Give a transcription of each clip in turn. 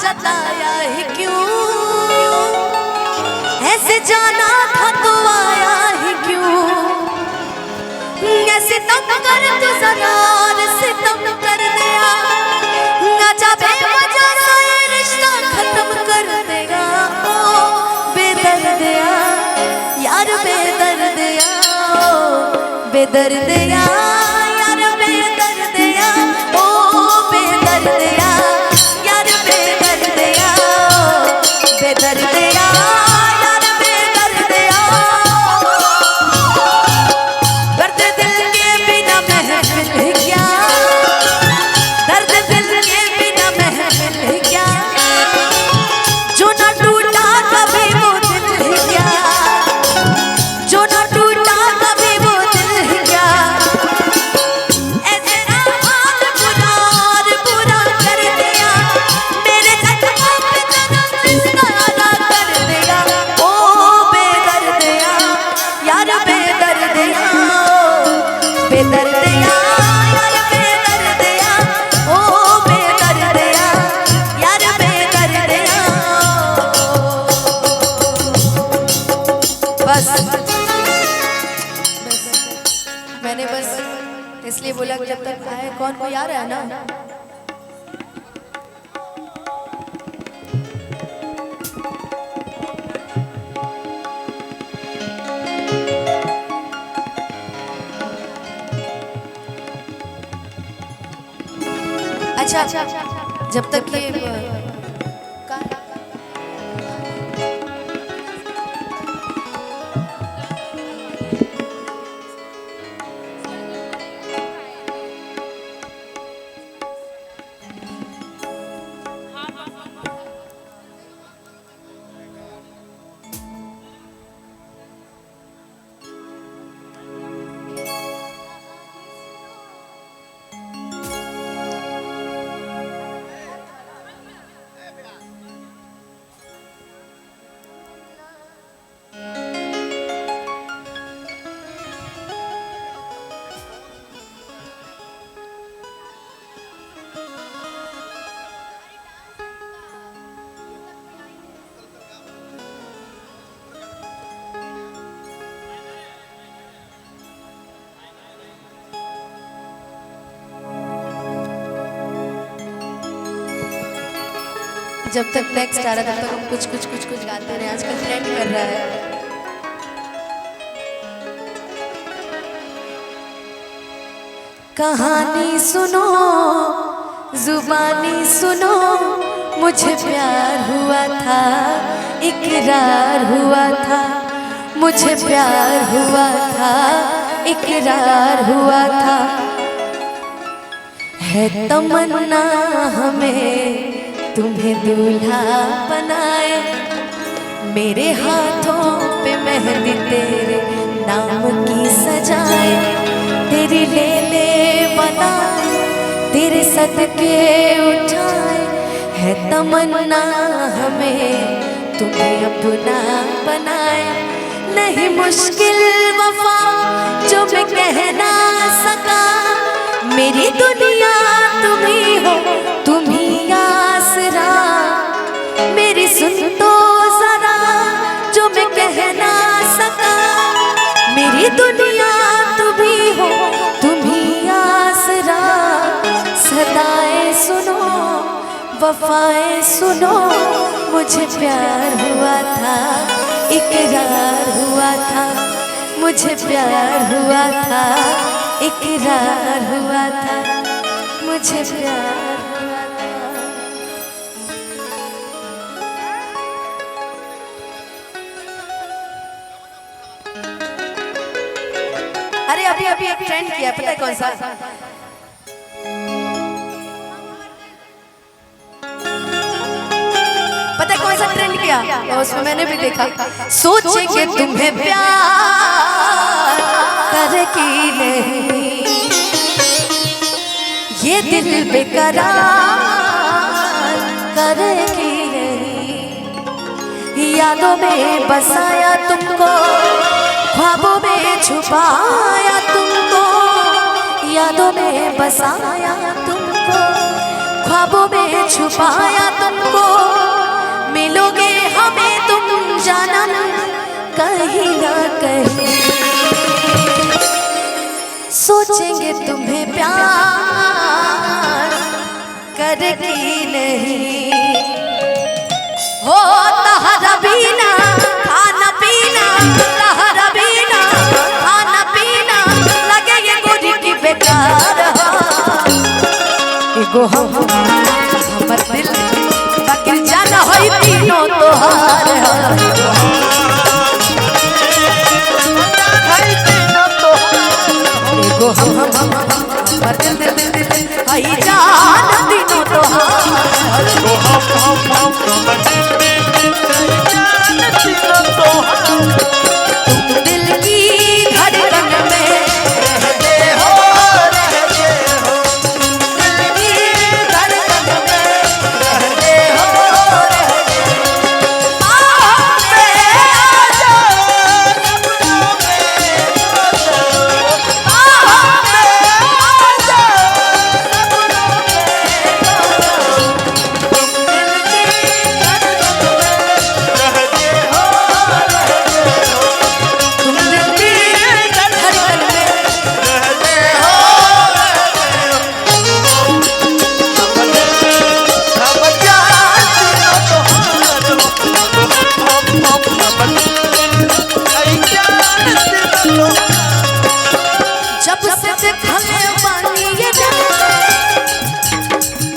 जताया ही क्यों, ऐसे जाना था तो आया ही क्यों, ऐसे तुम कर तू जरा से तुम कर दिया, आजा बेवजह सा ये रिश्ता खत्म कर देगा। ओ बेदर्दिया यार बेदर्दिया, ओ बेदर्दिया यार बेदर्दिया, ओ बेदर्दिया यार बेदर्दिया, बेदर्दिया यार बेदर्दिया। दर्द दिल के बिना महफिल क्या, दर्द दिल के बिना महफिल क्या, जो न टूटा कभी वो दिल क्या, जो न टूटा कभी वो दिल क्या। ऐसे ना हाल बुरा और बुरा कर दिया, मेरे जख्मों पे जख्म निशाना कर दिया। ओ बेदर्दिया यार बेदर्दिया, बेदर्दिया यार बेदर्दिया, ओ बेदर्दिया यार बेदर्दिया। बस मैंने बस इसलिए बोला कि जब तक आए कौन कोई आ रहा है ना। अच्छा जब तक ये जब तक नेक्स्ट आ रहा तब तक हम कुछ गाते रहे। आजकल ट्रेंड कर रहा है। कहानी सुनो जुबानी सुनो, मुझे प्यार हुआ था इकरार हुआ था, मुझे प्यार हुआ था इकरार हुआ था। है तमन्ना हमें तुम्हें दूल्हा बनाए, मेरे हाथों पे मेहंदी तेरे नाम की सजाए, तेरी ले ले बना तेरे सदके उठाए। है तमन्ना हमें तुम्हें अपना बनाए, नहीं मुश्किल वफा जो मैं कह ना सका, मेरी दुनिया तुम ही हो तुम ही आसरा, मेरी सुन तो जरा जो मैं कह ना सका, मेरी दुनिया तुम ही हो तुम ही आसरा। सदाएं सुनो वफाएं सुनो, मुझे प्यार हुआ था इकरार हुआ था, मुझे प्यार हुआ था इकरार हुआ था, मुझे प्यार हुआ था। अरे अभी अभी एक ट्रेंड किया, पता है कौन सा? पता है कौन सा ट्रेंड किया? और उसमें मैंने भी देखा, सोचे कि तुम्हें प्यार करके नहीं, ये दिल बेकरार करेगी नहीं, यादों में बसाया तुमको, ख्वाबों में छुपाया तुमको, यादों में बसाया तुमको, ख्वाबों में छुपाया तुमको, सोचेंगे तुम्हें प्यार करके नहीं हो तहरा बिना खाना पीना तहरा बिना खाना पीना लगे ये गोरी की बेकार एगो हमर दिल बाकी जाना होई तीनों तोहार एगो हमर दिल आई जान तीनों तोहार एगो तुम दिल की धड़कन में रहते हो दिल की धड़कन में रहते हो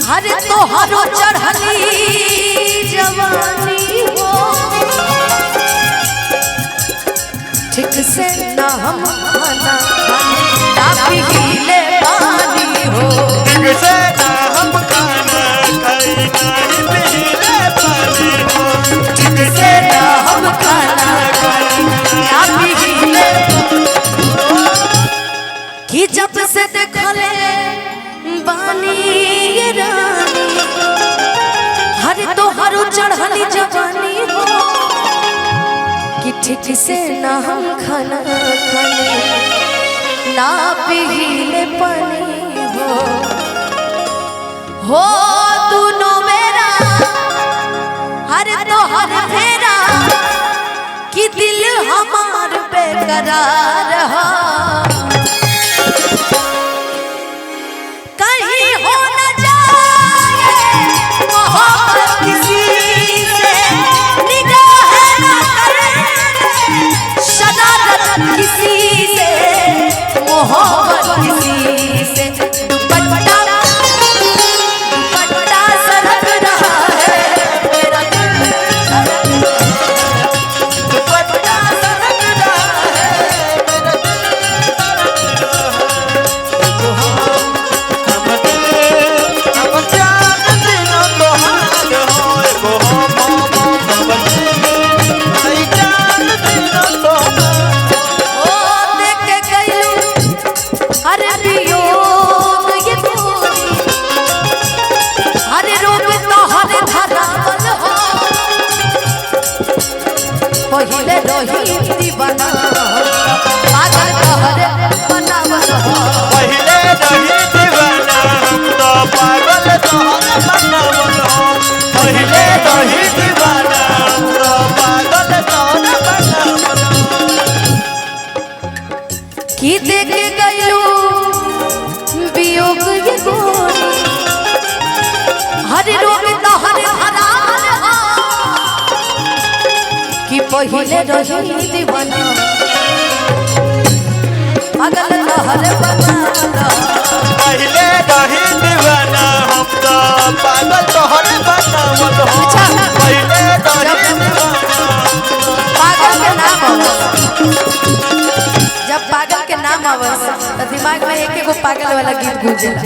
हरे तो हरो चढ़ली जवानी हो ठीक से ना हम खाना ना पीले पानी हो ठीक से ना हम खाना खाई ना पीले पानी हो ठीक से ना हम खाना खाई ना पीले कि जब से देखले बानी ये रानी हरे तो हरो चढ़ली जवानी हो कि ठीक से ना हम खाना खाने ना पीले पानी हो दोनों मेरा हरे तो हर फेरा कि दिल हमार बेकरार रहा किसी से मोहब्बत किसी से दुपट्टा सरक रहा है मेरा दिल दुपट्टा सरक रहा है मेरा पहिले रही दीवाना पागल कहरे बनावल हो पहिले रही दीवाना हम तो पागल तोहरे बनावल हो पहिले रही दीवाना हम तो पागल तोहरे बनावल हो कि देख गइलू वियोग ये गोरी हर रोग तोहरे हरावल हो कि पहिले रही दीवाना पागल तोहरे बनावल पहिले रही दीवाना हम तो पागल तोहरे बनावल हो पहिले रही दीवाना पागल के नाम आवस जब पागल के नाम आवस तो दिमाग में एक एगो पागल वाला गीत गूंजेला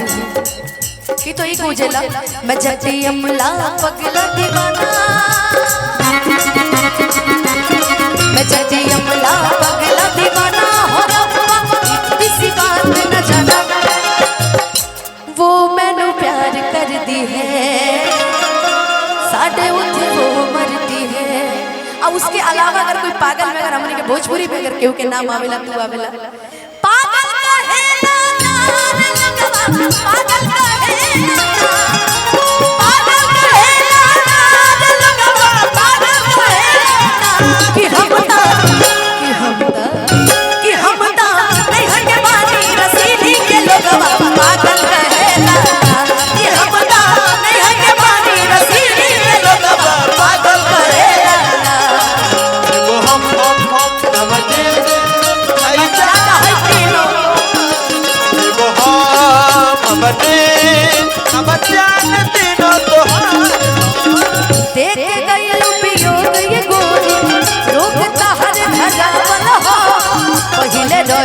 कि तो ही गूंजेला मैं जटी अमला पगला दीवाना मैं जटी अमला पगला दीवाना हो रब्बा किसी बात में न जाना वो मैंने प्यार कर दी है साढ़े उठे वो मरती है और उसके अलावा अगर कोई पागल में अगर हमने के भोजपुरी में अगर केहू के नाम आवेला तू आवेला पागल कहेला पागल कहेला पागल कहेला पागल कहेला कि हम ता नहीं हटे बानी रसीली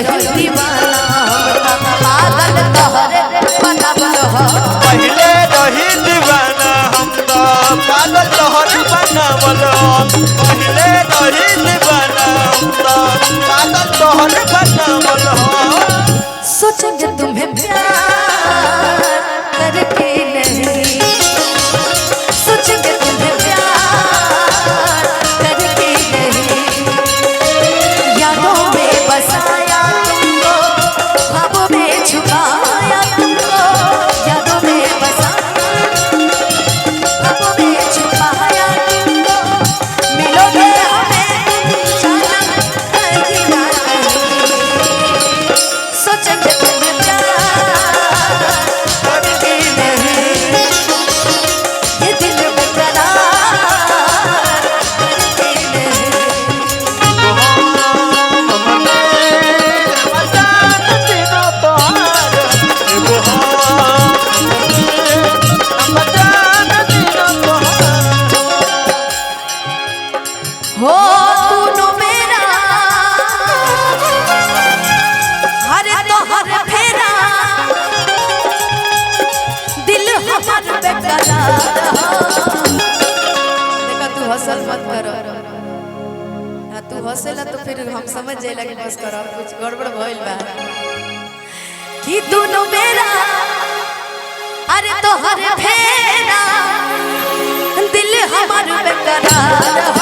रही दीवाना हम पागल तोहरे बनावल हो पहले रही दीवाना हम तो पागल तोहरे बनावल पहले रही दीवाना हम तो पागल तोहरे बनावल सोचेंगे तुम्हें प्यार करके नहीं सोचेंगे तुम्हें प्यार करके नहीं यादों में बसाया तुमको ख्वाबों में छुपाया तुमको यादों में बसाया ख्वाबों में छुपाया तुमको मिलोगे हमें जाना कहीं ना कहीं सोचेंगे तुम्हें प्यार करके नहीं ये दिल बेकरार करके नहीं हो तूनो मेरा हरे तो हर फेरा दिल हमार बेकरार देखा तू हसल मत करो तू हंसेला तो फिर हम समझ जाएला कि बस करो कुछ गड़बड़ भइल बा कि तूनो मेरा अरे तो हर फेरा दिल हमार बेकरार